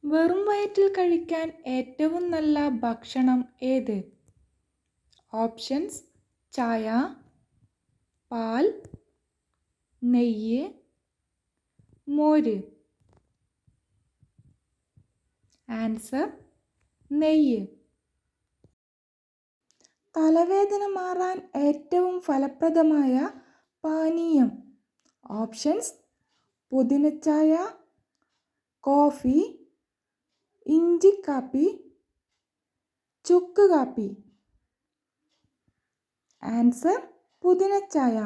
വെറും വയറ്റിൽ കഴിക്കാൻ ഏറ്റവും നല്ല ഭക്ഷണം ഏത്? ഓപ്ഷൻസ്: ചായ, പാൽ, നെയ്യ്, മോര്. ആൻസർ: നെയ്യ്. തലവേദന മാറാൻ ഏറ്റവും ഫലപ്രദമായ പാനീയം. ഓപ്ഷൻസ്: പുതിനച്ചായ, കോഫി, ഇഞ്ചിക്കാപ്പി, ചുക്ക് കാപ്പി. ആൻസർ: പുതിനച്ചായ.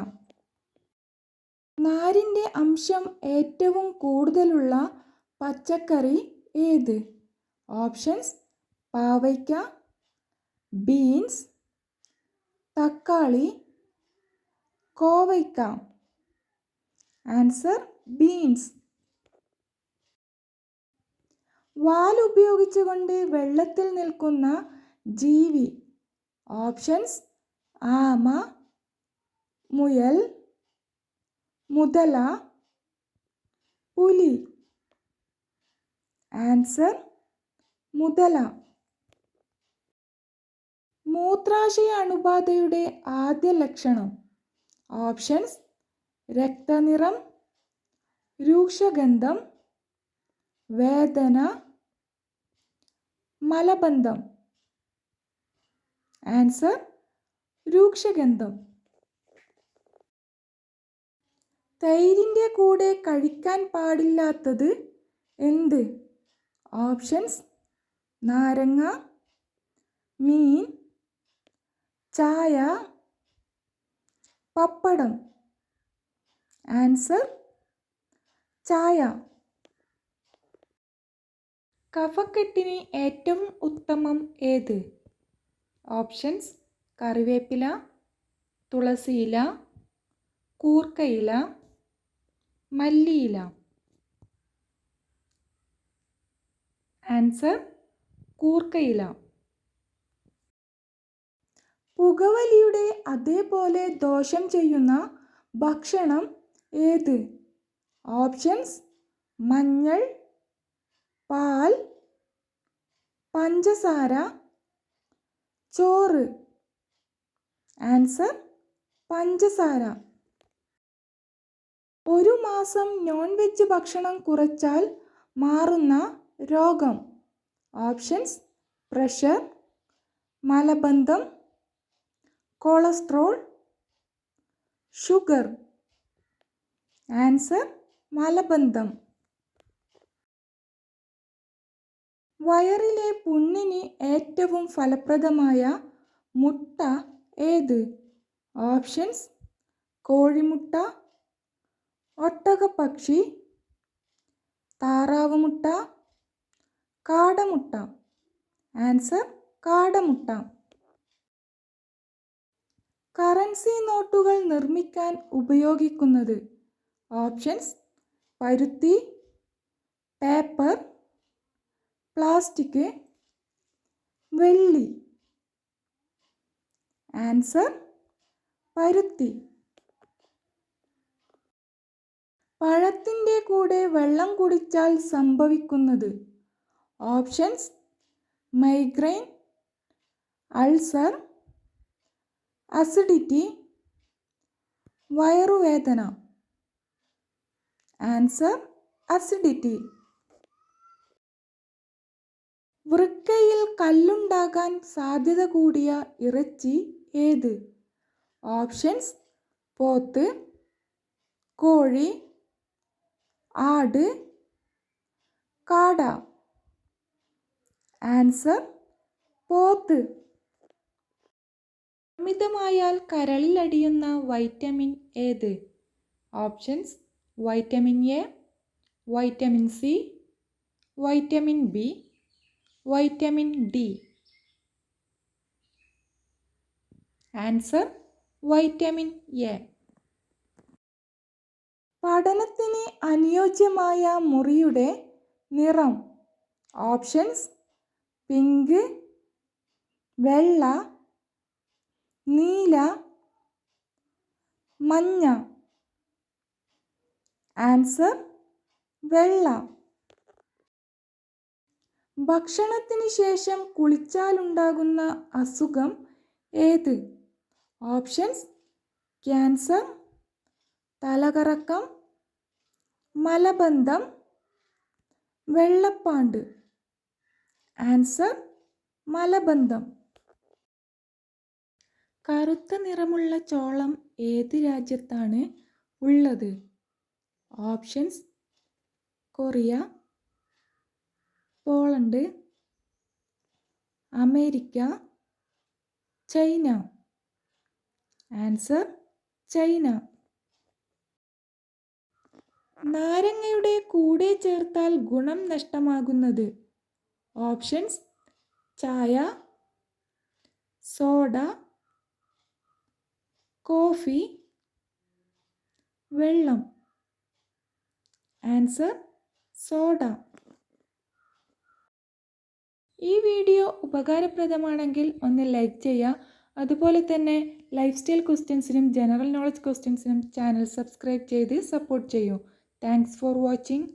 നാരിൻ്റെ അംശം ഏറ്റവും കൂടുതലുള്ള പച്ചക്കറി ഏത്? ഓപ്ഷൻസ്: പാവയ്ക്ക, ബീൻസ്, തക്കാളി, കോവയ്ക്ക. Answer: beans. വാൽ ഉപയോഗിച്ചുകൊണ്ട് വെള്ളത്തിൽ നിൽക്കുന്ന ജീവി. ഓപ്ഷൻസ്: ആമ, മുയൽ, മുതല, പുലി. ആൻസർ: മുതല. മൂത്രാശയ അണുബാധയുടെ ആദ്യ ലക്ഷണം. ഓപ്ഷൻസ്: രക്തനിറം, രൂക്ഷഗന്ധം, വേദന, മലബന്ധം. ആൻസർ: രൂക്ഷഗന്ധം. തൈരിൻ്റെ കൂടെ കഴിക്കാൻ പാടില്ലാത്തത് എന്ത്? ഓപ്ഷൻസ്: നാരങ്ങ, മീൻ, ചായ, പപ്പടം. ആൻസർ: ചായ. കഫക്കെട്ടിന് ഏറ്റവും ഉത്തമം ഏത്? ഓപ്ഷൻസ്: കറിവേപ്പില, തുളസിയില, കൂർക്കയില, മല്ലിയില. ആൻസർ: കൂർക്കയില. പുകവലിയുടെ അതേപോലെ ദോഷം ചെയ്യുന്ന ഭക്ഷണം ഏത്? ഓപ്ഷൻസ്: മഞ്ഞൾ, പാൽ, പഞ്ചസാര, ചോറ്. ആൻസർ: പഞ്ചസാര. ഒരു മാസം നോൺ വെജ് ഭക്ഷണം കുറച്ചാൽ മാറുന്ന രോഗം. ഓപ്ഷൻസ്: പ്രഷർ, മലബന്ധം, കൊളസ്ട്രോൾ, ഷുഗർ. ആൻസർ: മലബന്ധം. വയറിലെ പുണ്ണിന് ഏറ്റവും ഫലപ്രദമായ മുട്ട ഏത്? ഓപ്ഷൻസ്: കോഴിമുട്ട, ഒട്ടകപ്പക്ഷി, താറാവ് മുട്ട, കാടമുട്ട. ആൻസർ: കാടമുട്ട. കറൻസി നോട്ടുകൾ നിർമ്മിക്കാൻ ഉപയോഗിക്കുന്നത്. ഓപ്ഷൻസ്: പരുത്തി, പേപ്പർ, പ്ലാസ്റ്റിക്, വെള്ളി. ആൻസർ: പരുത്തി. പഴത്തിൻ്റെ കൂടെ വെള്ളം കുടിച്ചാൽ സംഭവിക്കുന്നത്. ഓപ്ഷൻസ്: മൈഗ്രെയിൻ, അൾസർ, അസിഡിറ്റി, വയറുവേദന. Answer: acidity. വൃക്കയിൽ കല്ലുണ്ടാകാൻ സാധ്യത കൂടിയ ഇറച്ചി ഏത്? ഓപ്ഷൻസ്: പോത്ത്, കോഴി, ആട്, കാട. ആൻസർ: പോത്ത്. അമിതമായാൽ കരളിലടിയുന്ന വൈറ്റമിൻ ഏത്? Options: vitamin A, vitamin C, vitamin B, vitamin D. Answer: vitamin A. പഠനത്തിന് അനുയോജ്യമായ മുറിയുടെ നിറം. ഓപ്ഷൻസ്: പിങ്ക്, വെള്ള, നീല, മഞ്ഞ. ആൻസർ: വെള്ള. ഭക്ഷണത്തിന് ശേഷം കുളിച്ചാലുണ്ടാകുന്ന അസുഖം ഏത്? ഓപ്ഷൻസ്: ക്യാൻസർ, തലകറക്കം, മലബന്ധം, വെള്ളപ്പാണ്ട്. ആൻസർ: മലബന്ധം. കറുത്ത നിറമുള്ള ചോളം ഏത് രാജ്യത്താണ് ഉള്ളത്? Options: Korea, Poland, America, China. Answer: China. നാരങ്ങയുടെ കൂടെ ചേർത്താൽ ഗുണം നഷ്ടമാകുന്നത്? ഓപ്ഷൻസ്: ചായ, സോഡ, കോഫി, വെള്ളം. Answer: soda. ഈ വീഡിയോ ഉപകാരപ്രദമാണെങ്കിൽ ഒന്ന് ലൈക്ക് ചെയ്യുക. അതുപോലെ തന്നെ ലൈഫ് സ്റ്റൈൽ ക്വസ്റ്റ്യൻസിനും ജനറൽ നോളജ് ക്വസ്റ്റ്യൻസിനും ചാനൽ സബ്സ്ക്രൈബ് ചെയ്ത് സപ്പോർട്ട് ചെയ്യൂ. Thanks for watching.